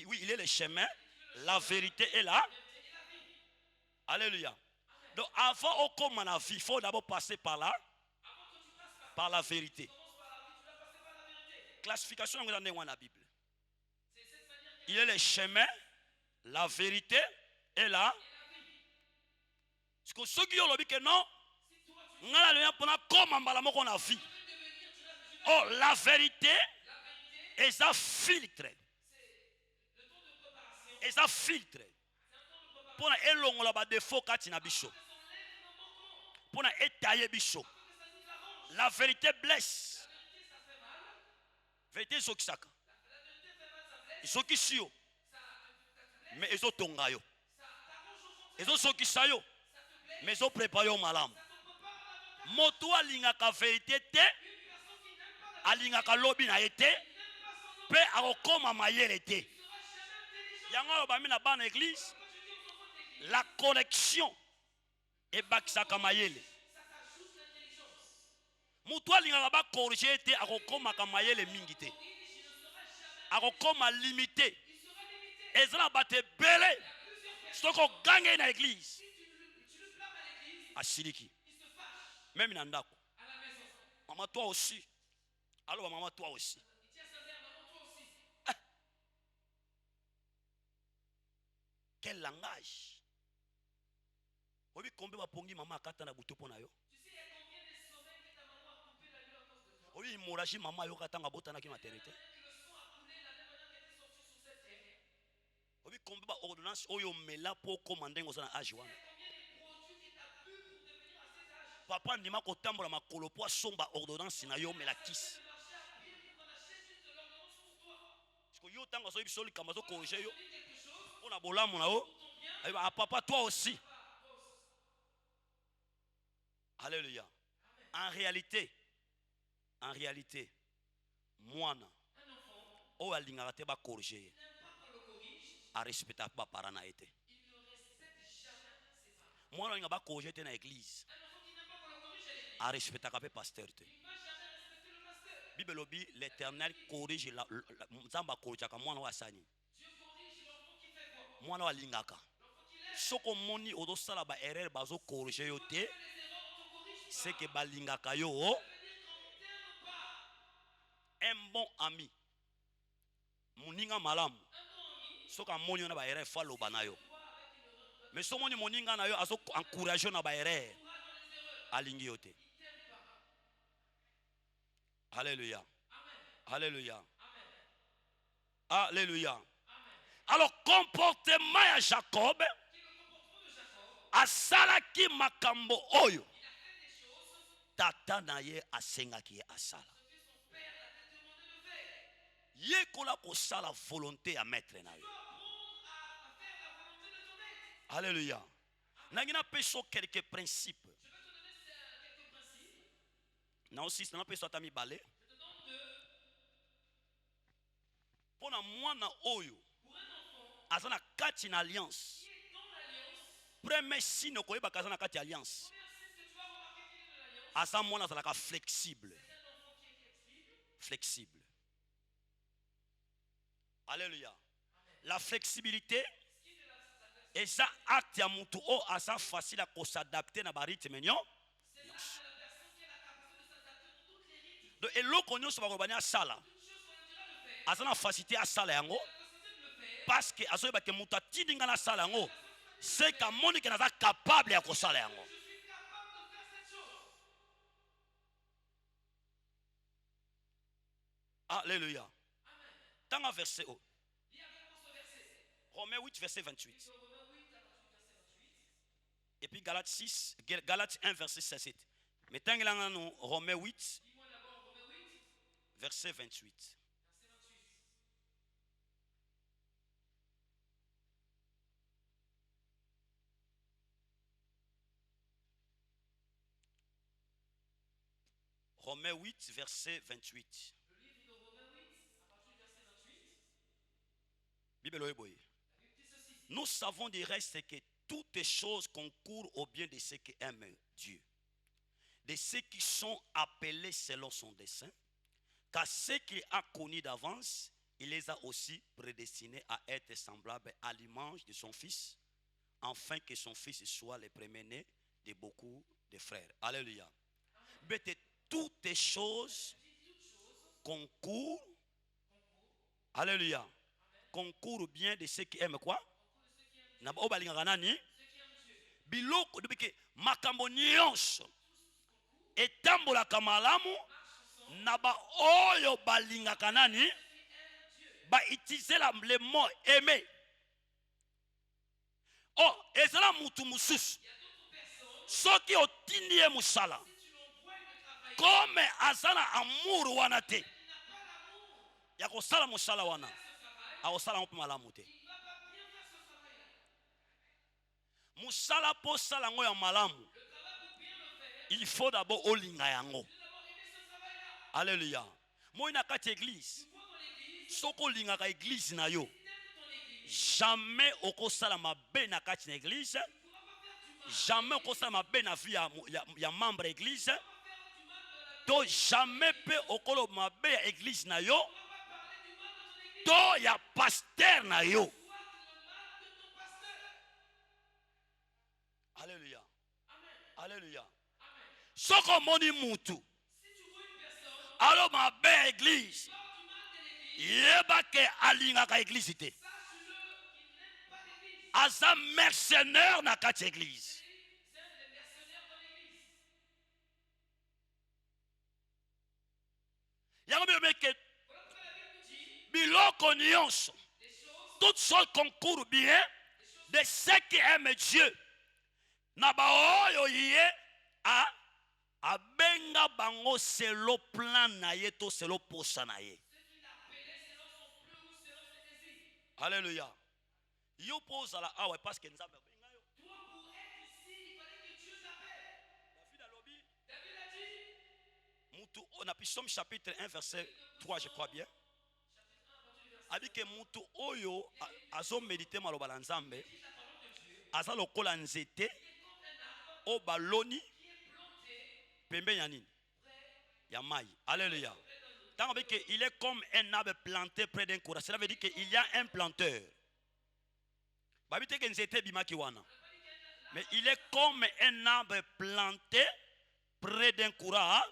S2: oui, il est le chemin, la vérité est là. Alléluia. Donc avant au comme la vie, il faut d'abord passer par là, par la vérité. Classification dans la Bible. Il est le chemin, la vérité est là. Parce que ceux qui ont dit que non, on a le pendant comme on a vie. Oh, la vérité est ça filtre. Et ça filtre. Pour na elongola ba défaut kati na biso. Pour na étayer biso. La vérité blesse. Vérité zokisaka. Izokisio. Mais ezotonga yo. Ezosokisa yo. Mais ezo prépare yo malamu. Moto alingaka vérité te. Alingaka lobi na ete. Pe akokoma mayele te. Yango ba mina ba na église. La connexion est bakisaka mayele. Mutu alingaka ba corriger te akokoma ka mayele mingi te. Akokoma limité. Ezala bate belé. Soko gagner na église. Asiliki. Même na ndako. Maman toi aussi. Alors maman toi aussi. Quel langage? Obi combien va pongi maman akata na butu pona yo? Obi imoraji maman yo katanga botana ki maternité. Obi combien ba ordonnance oyo mela po commander ngosana age wana. Papa ndima ko tambola makolo po somba ordonnance na yo mela kisi. Parce que yo tanga so bisoli kamazo corriger yo. On a bolamu na yo. Ah papa toi aussi. Alléluia. En réalité, moana, o alingaka te ba corriger, a respecter ba parana été. Moana alingaka ba corriger te na église, a respecter ka pe pasteur te. Bible lobi l'Éternel corrige la nzamba corrige ka moana wa sani. Moana alingaka. Soko moni odo sala ba erreur bazo corriger yo te. C'est que balingaka yo un bon ami moninga malamu soka moni na ba erreur fa loba na yo mais so moni moninga na yo azo encourager na ba erreur alingi yo te. Alléluia. Alléluia. Alléluia. Alors comportement ya Jacob asalaki makambo oyo tata na ye asengaki asala. Ye kola ko sala volonté à maître na yo. Alléluia. Nangina peso quelques principes. Na aussi na peso tami balé. Pona mwana oyo azana kati na alliance. Premier signe ko yeba kazana kati alliance. Asa mwana azalaka flexible. Flexible. Alléluia. La flexibilité et ça acte ya mutu o asa facile à s'adapter na ba rythme nyo. Donc eloko nyonso ba kobanya sala. Asa na facilité à sala yango. parce que azoyeba ke mutu atindi nga nasala yango c'est kamoni ke naza capable ya kosala yango.
S3: Je suis capable de faire cette chose.
S2: Alléluia. Dans un verset haut.
S3: Lis avec moi ce verset.
S2: Romains 8, verset 28.
S3: Romains 8, à partir du verset 28.
S2: Et puis Galates 1, verset 17. Mais tant que nous Romains 8,
S3: Dis-moi d'abord Romains 8,
S2: verset 28.
S3: verset 28.
S2: Romains 8, verset 28.
S3: Le livre de Romains 8, à partir du verset 28.
S2: Bible
S3: La Bible dit ceci.
S2: Nous savons du reste que toutes les choses concourent au bien de ceux qui aiment Dieu, de ceux qui sont appelés selon son dessein, car ceux qu'il a connus d'avance, il les a aussi prédestinés à être semblables à l'image de son Fils, afin que son Fils soit le premier-né de beaucoup de frères. Alléluia. Mais toutes les choses concourent, alléluia, concourent bien de ceux qui aiment quoi? Biloko debike makambo nyonso etambolaka malamu na ba oyo balingaka nani ba utiliser le mot aimer. Oh, ezala mutu mususu soki otindi ye musala comme azala amour wana te ya kosala musala wana akosala mpe malamu te. Musala po sala ngo ya malamu, il faut d'abord olinga yango. Alléluia. Moi na kati église, soko linga ka église na yo, jamais okosala mabe na kati na église, jamais okosala mabe na vie ya membre église, to jamais pe okolo mabe ya église na yo, to ya pasteur na yo. Alléluia. Alléluia. Soko moni mutu. Alors ma belle église. Yeba ke alinga ka église te. Asa mercenaire na kati église. Yango bimeke biloko nyonso. Toutes choses concourent bien de ceux qui aiment Dieu. Na ba oyo ye a benga bango selo plan na ye to selo posa na ye. Alléluia. Yo pose la awa parce que nzambe benga yo.
S3: Toi pour être ici, il fallait que Dieu t'appelle. David a dit.
S2: Mutu on a Psaume chapitre 1 verset 3 je crois bien. Abi ke mutu oyo azo méditer maloba la nzambe. Aza lokola nzete o baloni pembe ya nini ya mai. Alléluia. Il est comme un arbre planté près d'un courant. Cela veut dire qu'il y a un planteur. Mais il est comme un arbre planté près d'un courant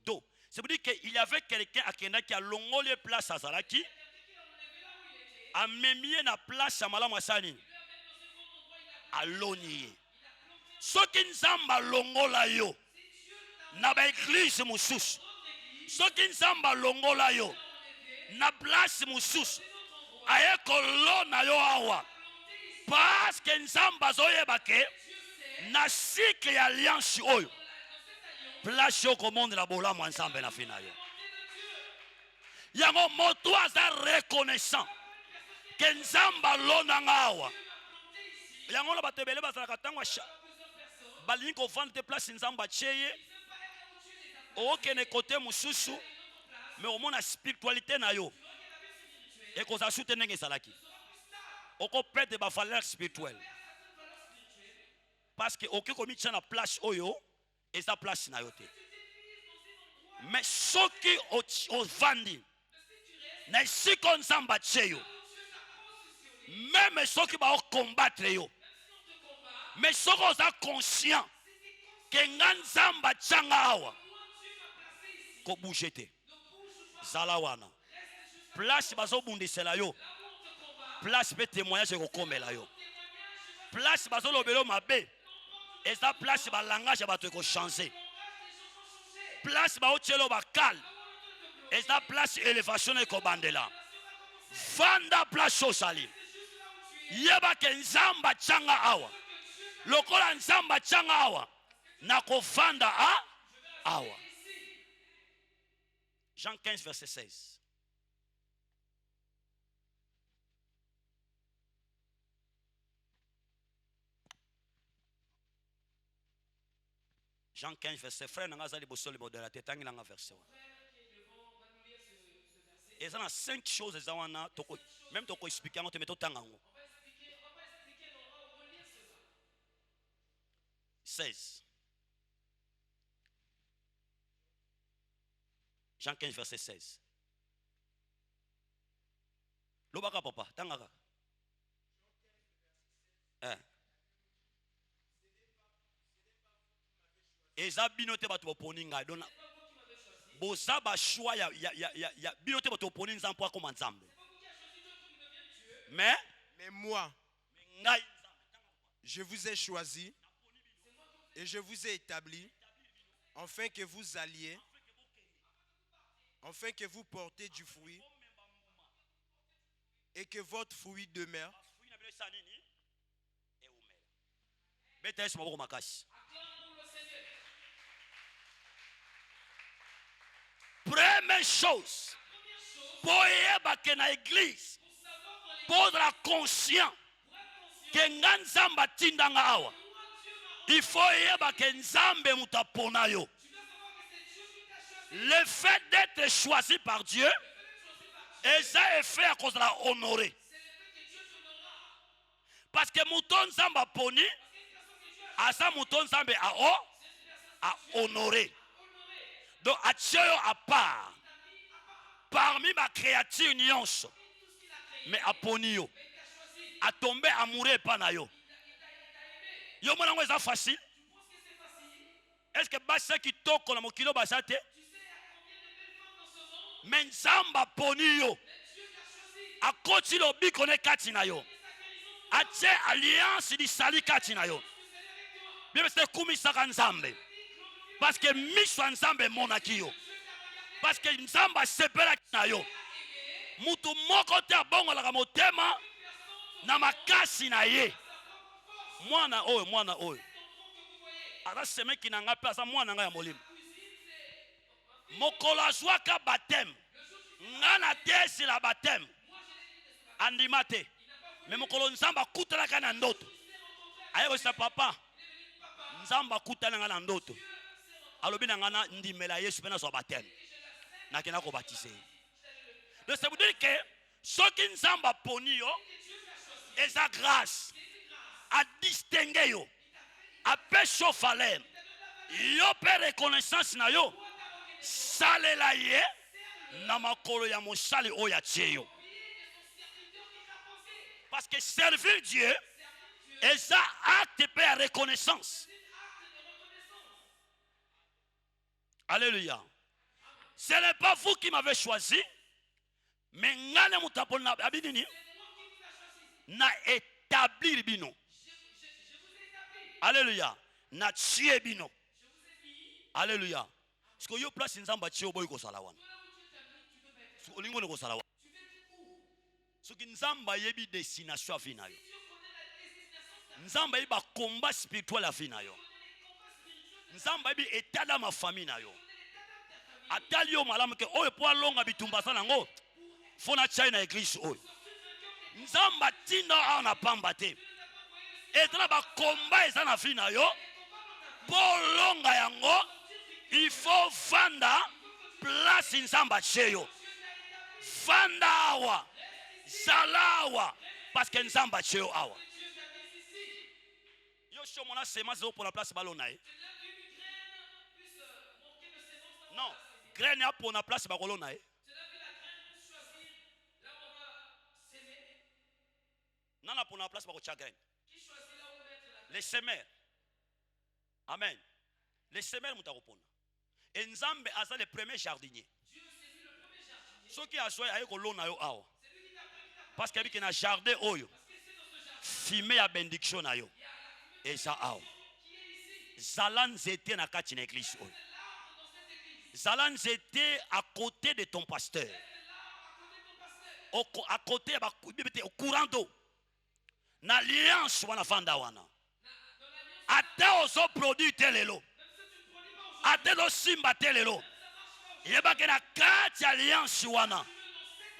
S2: d'eau. Ça veut dire qu'il y avait quelqu'un qui a longolé place à Zalaki, a mis na place à Malamasani, à l'onier. Ce qui nzamba longola yo na ba église mususu, ce qui nzamba longola yo na place mususu aye kolona yo awa parce que nzamba zoyeba ke na cycle ya alliance oyo place yo komonde la bolamu ensemble na fina yo yango moto aza reconnaissant ke nzamba lona ngawa yango na batebele bazalaka tango balingi kovanda te place nzamba cheye okene kote mususu mais omona spiritualité na yo ekozala su te ndenge ezalaki okoperdre bavaleur spirituelle parce que okoki komitia na place oyo eza place na yo te. Mais soki ovandi na esika nzambe atie yo même soki baokombattre yo mais soki oza conscient ke nga nzambe atianga awa kobouge te zala wana place bazobundisela yo place pe témoignage ekokomela yo. Place bazolobelo mabe. Eza place ba langage bato ekochanger. Place ba ochelo ba calme. Eza place élévation ekobandela. Vanda place osali. Yeba ke nzamba changa awa. Lokola nzamba changa awa. Nako vanda a awa. Jean 15 verset 16. Jean 15 verset frère nanga zali bosoli modérateur tangi nanga verset. Et ça, 5 choses, même tu peux expliquer, on te met au temps. 16. Jean 15, verset 16. Lobaka papa, tangaka. Eza binote batu boponinga dona. Boza ba choix ya binote batu boponinga nzampo comme nzambe. Mais
S4: moi, je vous ai choisi et je vous ai établi afin que vous alliez, afin que vous portez du fruit et que votre fruit demeure.
S2: Première chose, pour y na église, pour la conscience que nzamba tindanga awa. Il faut que nzambe mutapona yo. Le fait d'être choisi par Dieu, et ça est fait à cause de la honorer. Parce que mouton nzamba poni, à ça mouton nzambe a honoré. Donc à Dieu à part, parmi ma créature nyonso, mais à poni yo, à tomber amoureux pas na yo. Yo mona ngweza facile. Est-ce que basa qui toko na mokilo basate? Mais nzamba poni yo. A koti lobi kone kati na yo. A tse alliance di sali kati na yo. Bien c'est kumisaka nzambe. Parce que miswa nzambe monaki yo. Parce que nzamba sepela na yo. Mutu moko te abongo la motema na makasi na ye. Mwana oyo. Ara seme ki nanga pe asa mwana nga ya molimo. Mokolo azwaka baptême. Nga na tesi la baptême. Andima te. Mais mokolo nzamba kutalaka na ndoto. Ayeko sa papa. Nzamba kutalaka na ndoto. Alobi na nga na ndimela Yesu pe na so baptême. Na kena ko baptiser. Donc ça veut dire que ce qui nzamba poni yo eza grâce à distinguer yo. A pécho falem. Yo pe reconnaissance na yo. Salela ye na makolo ya mosali oya tie yo. Parce que servir Dieu est ça acte de reconnaissance. Alléluia. Ce n'est pas vous qui m'avez choisi, mais ngane mutapona abinini na établir bino. Alléluia. Na tie bino. Alléluia. Parce que yo place nzamba tie oboy ko sala wana. Olingo ne ko sala wana. Ce qui nzamba yebi destination afina yo. Nzamba yebi ba combat spirituel afina yo. Nzamba yebi état dans ma famille na yo. Atali yo malamu ke oyo po alonga bitumba sana ngo. Fona China église oyo. Nzamba tinda ana pamba te. Et là ba combat eza na fina yo. Pour longa yango, il faut vanda place nzamba cheyo. Vanda awa, zalawa, parce que nzamba cheyo awa. Yo show mona sema zo pour la place balonae. Non, graine pour la place balonae. Non, pour la place balonae graine. Les semeurs. Amen. Les semelles mutakopona. Et Nzambe asa le premier jardinier. Ceux qui a choisi aye kolona yo awa. Parce qu'il y a un jardin oyo. Fumé à bénédiction na yo. Et ça a. Zalan zete na kati na église oyo. Zalan zete à côté de ton pasteur. À côté au courant d'eau. Na alliance wana vanda wana. Ata ozo produit telelo. Ata do simba telelo. Yeba ke na kati alliance wana.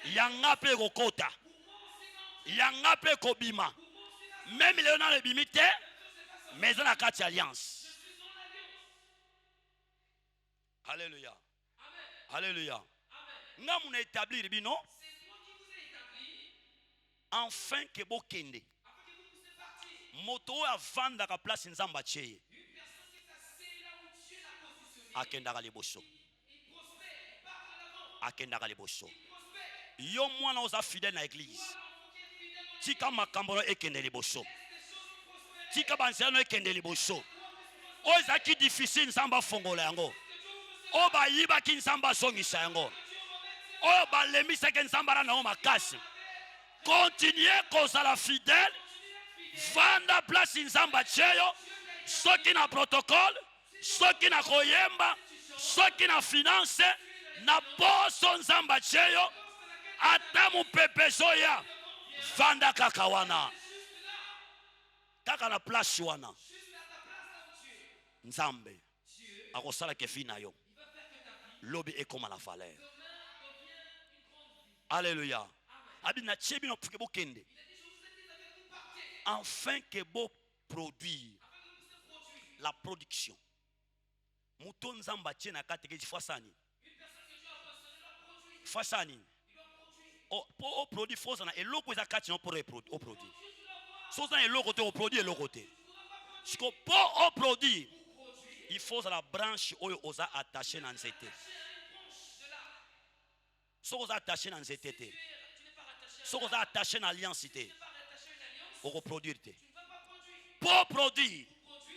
S2: Yanga pe kokota. Yanga pe kobima. Même les dans le bimite, mais dans la carte alliance. Alléluia. Alléluia. Nous avons établi le bino. Enfin que vous kende. Moto a vendre la place nzamba cheye. Akenda kaliboso. Akenda kaliboso. Yo mwana oza fidèle na église. Tika makambo ekende liboso. Tika banzano ekende liboso. Oza ki difficile nzamba fongola yango. O ba yiba ki nzamba songisa yango. O ba lemisa ke nzamba na makasi. Continuez kozala fidèle. Vanda place nzamba cheyo. Soki na protocole, soki na koyemba, soki na finance, na boso nzamba cheyo. Ata mu pepezo ya. Vanda kaka wana. Kaka na place wana. Nzambe. Akosala ke fina yo. Lobi ekoma la valeur. Alléluia. Abina chebi no puke bokende. Afin que beau produire la production. Mouton nzamba tche na katekezi fasani. Fasani. Pour produire faut ça et l'autre est à 4 pour au produit. Soit ça et l'autre côté au produit et l'autre côté. Ce que pour au produit il faut la branche aux a attaché dans cette. Soit aux attaché dans cette été. Soit aux attaché dans l'alliance été. Pour produire. Pour produire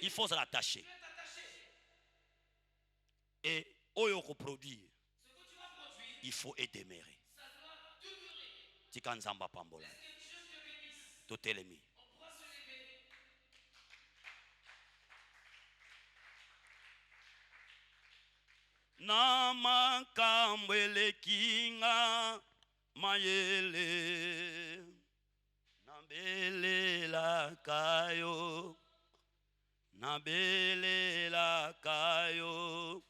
S2: il faut l'attacher. Et au produire il faut être déméré. Tikanzamba pambola. Totelemi. Nama kambwele kinga mayele. Nabele la kayo. Nabele la kayo.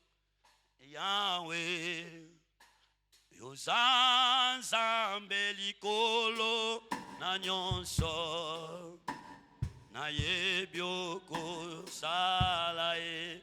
S2: Yahweh. Yozanzambe likolo na nyonso na yebyoko sala e